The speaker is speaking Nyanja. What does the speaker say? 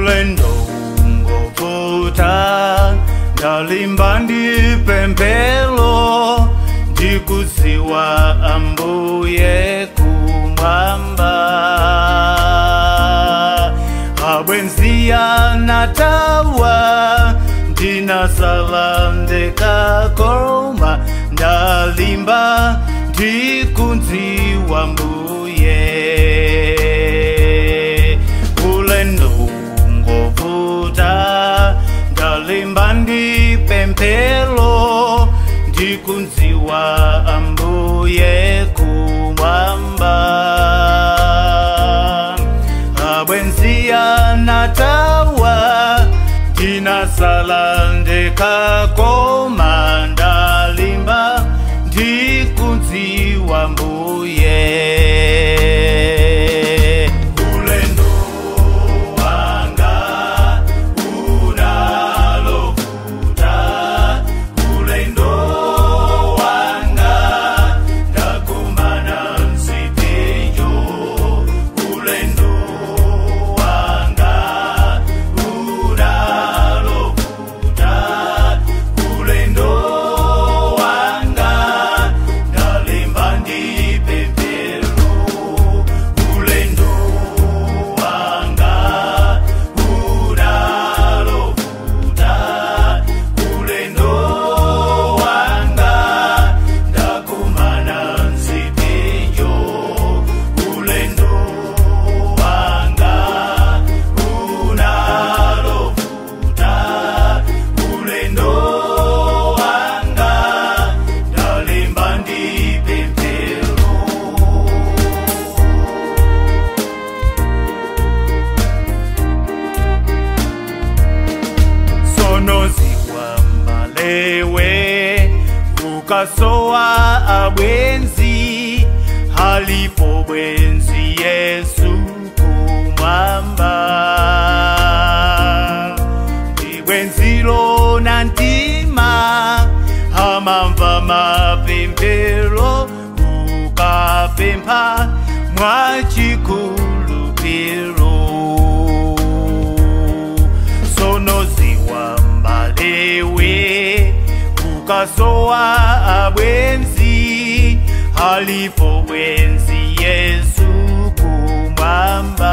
ulendo ngovuta ndalimba ndipempelo ndikuziwa Ambuye kumwamba abwenzia natawa ndinasala ndekakoma ndalimba ndikuziwa Ambuye ulendo ngovuta ndalimba ndipempelo ndikunziwa Ambuye kumwamba abwenzia natawa ndinasala ndekakoma ndalimba ndikunziwa Ambuye ukasowa abwenzi halipo bwenzi Yesu kumwamba ibwenzilo nantima amamva mapempero ukapempa mwachikulupiro sonoziwa mbalewe ukasowa abwenzi halipo bwenzi Yesu kumwamba